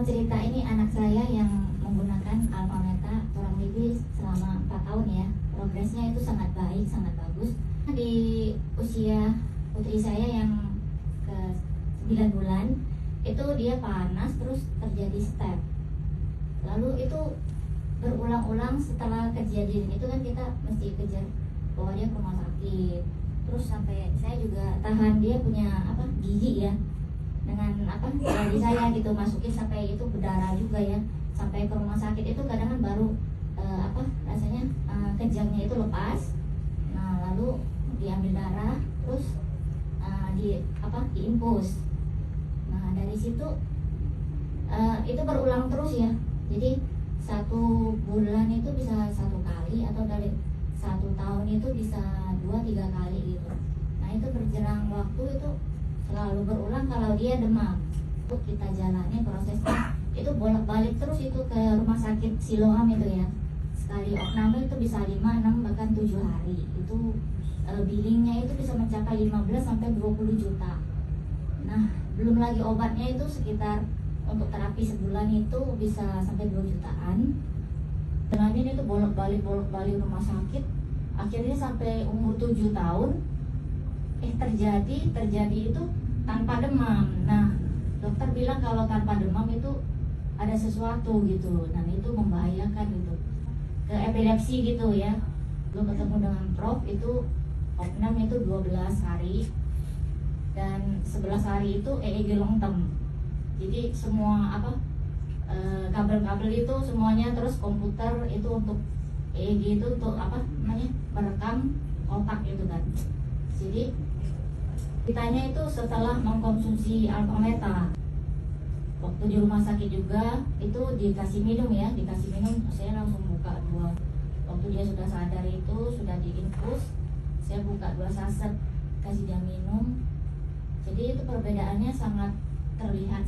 mau cerita ini anak saya yang menggunakan Alpha Meta kurang lebih selama 4 tahun ya. Progresnya itu sangat baik, sangat bagus. Di usia putri saya yang ke 9 bulan, itu dia panas terus terjadi step. Lalu itu berulang-ulang. Setelah kejadian itu kan kita mesti kejar bawa dia ke rumah sakit. Terus sampai saya juga tahan dia punya gigi ya, dengan di saya gitu, masukin sampai itu berdarah juga ya, sampai ke rumah sakit itu kadang kan baru rasanya kejangnya itu lepas. Nah lalu diambil darah terus diinfus. Nah dari situ itu berulang terus ya. Jadi 1 bulan itu bisa 1 kali, atau dari 1 tahun itu bisa 2-3 kali gitu. Nah itu berjelang waktu itu selalu berulang. Kalau dia demam, itu kita jalani prosesnya, itu bolak-balik terus itu ke rumah sakit Siloam itu ya. Sekali opname itu bisa 5, 6, bahkan 7 hari. Itu billingnya itu bisa mencapai 15-20 juta. Nah belum lagi obatnya itu sekitar untuk terapi sebulan itu bisa sampai 2 jutaan. Jalanin itu bolak-balik rumah sakit. Akhirnya sampai umur 7 tahun terjadi itu tanpa demam. Nah dokter bilang kalau tanpa demam itu ada sesuatu gitu, dan itu membahayakan gitu, ke epilepsi gitu ya. Gue ketemu dengan Prof itu opnam itu 12 hari, dan 11 hari itu EEG long term. Jadi semua kabel-kabel itu semuanya, terus komputer itu untuk EEG itu untuk merekam otak gitu kan. Jadi ditanya itu setelah mengkonsumsi Alpha Meta, waktu di rumah sakit juga itu dikasih minum ya, saya langsung buka 2. Waktu dia sudah sadar itu sudah diinfus, saya buka 2 saset kasih dia minum. Jadi itu perbedaannya sangat terlihat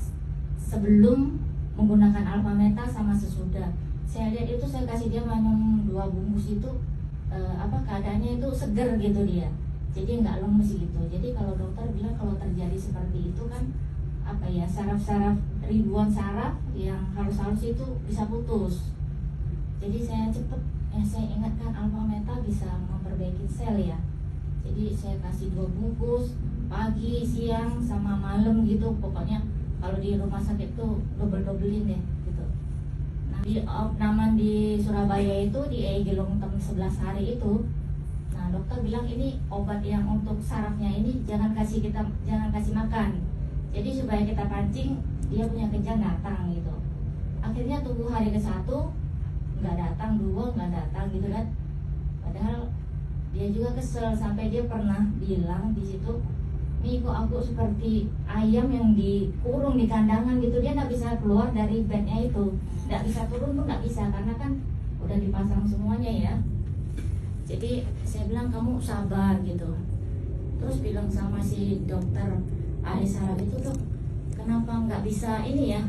sebelum menggunakan Alpha Meta sama sesudah. Saya lihat itu saya kasih dia minum 2 bungkus itu keadaannya itu seger gitu dia. Jadi nggak lemes gitu. Jadi kalau dokter bilang kalau terjadi seperti itu kan saraf-saraf, ribuan saraf yang halus-halus itu bisa putus. Jadi saya ingatkan Alpha Meta bisa memperbaiki sel ya. Jadi saya kasih 2 bungkus pagi, siang, sama malam gitu. Pokoknya kalau di rumah sakit tuh double-doublein deh gitu. Nah di opnaman di Surabaya itu di EEG long term 11 hari itu, nah dokter bilang ini obat yang untuk sarafnya ini jangan kasih makan. Jadi supaya kita pancing dia punya kejang datang gitu. Akhirnya tunggu hari ke-1 nggak datang, 2 nggak datang gitu kan. Padahal dia juga kesel, sampai dia pernah bilang di situ, "Mi, kok aku seperti ayam yang dikurung di kandangan gitu." Dia nggak bisa keluar dari bednya itu, nggak bisa turun pun nggak bisa, karena kan udah dipasang semuanya ya. Jadi saya bilang kamu sabar gitu. Terus bilang sama si dokter ahli saraf itu, "Dok, kenapa nggak bisa ini ya,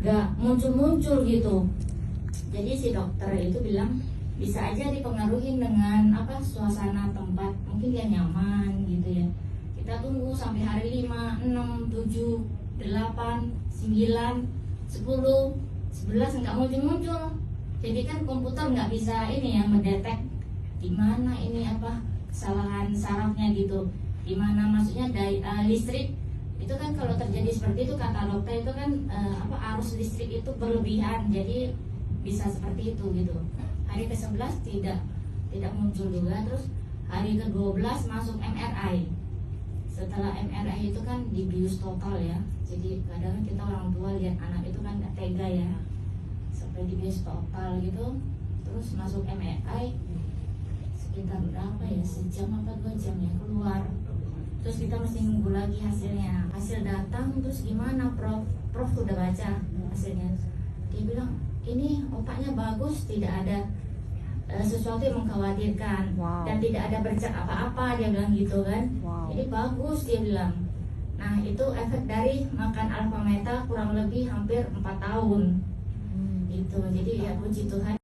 nggak muncul gitu?" Jadi si dokter itu bilang bisa aja dipengaruhi dengan suasana tempat, mungkin dia nyaman gitu ya. Kita tunggu sampai hari 5, 6, 7, 8, 9, 10, 11 nggak muncul. Jadi kan komputer nggak bisa ini ya mendetek di mana ini kesalahan sarafnya gitu. Di mana maksudnya listrik itu kan kalau terjadi seperti itu kata dokter itu kan arus listrik itu berlebihan, jadi bisa seperti itu gitu. Hari ke-11 tidak muncul juga. Terus hari ke-12 masuk MRI. Setelah MRI itu kan dibius total ya. Jadi kadang kita orang tua lihat anak itu kan gak tega ya, sampai dibius total gitu. Terus masuk MRI sekitar berapa ya, sejam apa 2 jam ya keluar. Terus kita mesti nunggu lagi hasilnya. Hasil datang terus gimana Prof udah baca hasilnya. Dia bilang ini otaknya bagus, tidak ada sesuatu yang mengkhawatirkan. Wow. Dan tidak ada bercak apa-apa, dia bilang gitu kan. Wow. Jadi bagus dia bilang. Nah itu efek dari makan Alpha Meta kurang lebih hampir 4 tahun gitu. Jadi ya puji Tuhan.